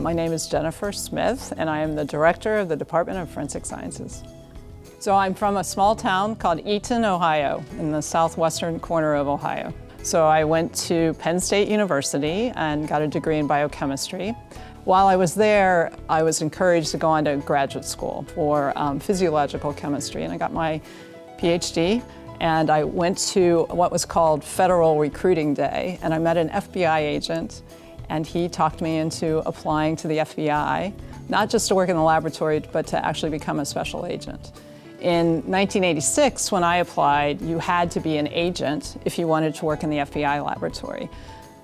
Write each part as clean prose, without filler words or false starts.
My name is Jenifer Smith, and I am the director of the Department of Forensic Sciences. So I'm from a small town called Eaton, Ohio, in the southwestern corner of Ohio. So I went to Penn State University and got a degree in biochemistry. While I was there, I was encouraged to go on to graduate school for physiological chemistry, and I got my PhD. And I went to what was called Federal Recruiting Day, and I met an FBI agent, and he talked me into applying to the FBI, not just to work in the laboratory, but to actually become a special agent. In 1986, when I applied, you had to be an agent if you wanted to work in the FBI laboratory.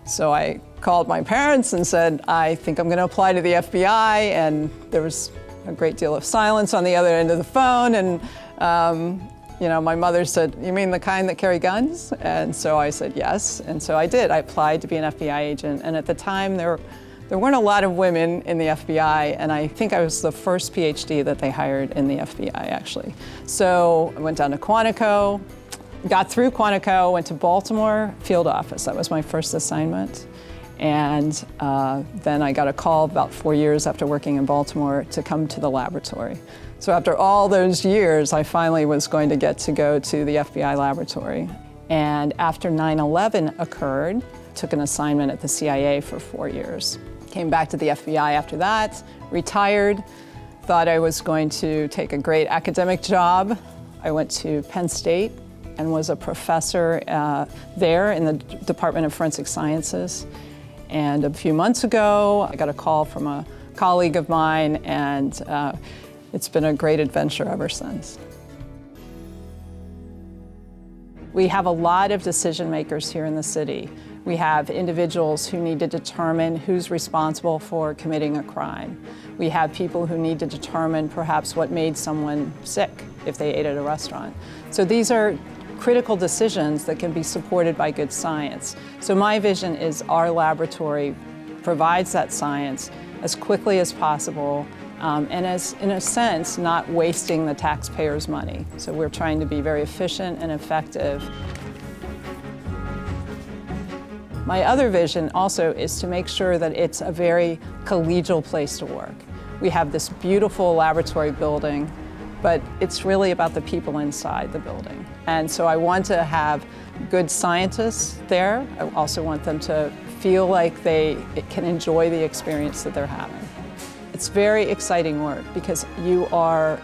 So I called my parents and said, I think I'm going to apply to the FBI, and there was a great deal of silence on the other end of the phone, and my mother said, "You mean the kind that carry guns?" And so I said yes, and so I did. I applied to be an FBI agent, and at the time there weren't a lot of women in the FBI, and I think I was the first PhD that they hired in the FBI, actually. So I went down to Quantico, got through Quantico, went to Baltimore field office. That was my first assignment. And then I got a call about 4 years after working in Baltimore to come to the laboratory. So after all those years, I finally was going to get to go to the FBI laboratory. And after 9/11 occurred, took an assignment at the CIA for 4 years. Came back to the FBI after that, retired, thought I was going to take a great academic job. I went to Penn State and was a professor there in the Department of Forensic Sciences. And a few months ago, I got a call from a colleague of mine, and it's been a great adventure ever since. We have a lot of decision makers here in the city. We have individuals who need to determine who's responsible for committing a crime. We have people who need to determine perhaps what made someone sick if they ate at a restaurant. So these are critical decisions that can be supported by good science. So my vision is our laboratory provides that science as quickly as possible, and as, in a sense, not wasting the taxpayers' money. So we're trying to be very efficient and effective. My other vision also is to make sure that it's a very collegial place to work. We have this beautiful laboratory building, but it's really about the people inside the building. And so I want to have good scientists there. I also want them to feel like they can enjoy the experience that they're having. It's very exciting work because you are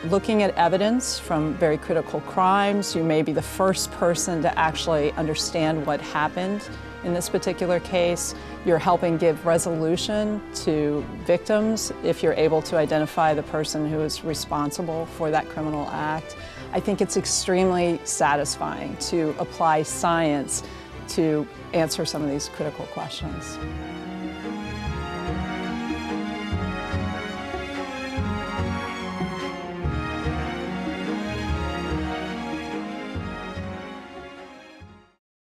looking at evidence from very critical crimes. You may be the first person to actually understand what happened in this particular case. You're helping give resolution to victims if you're able to identify the person who is responsible for that criminal act. I think it's extremely satisfying to apply science to answer some of these critical questions.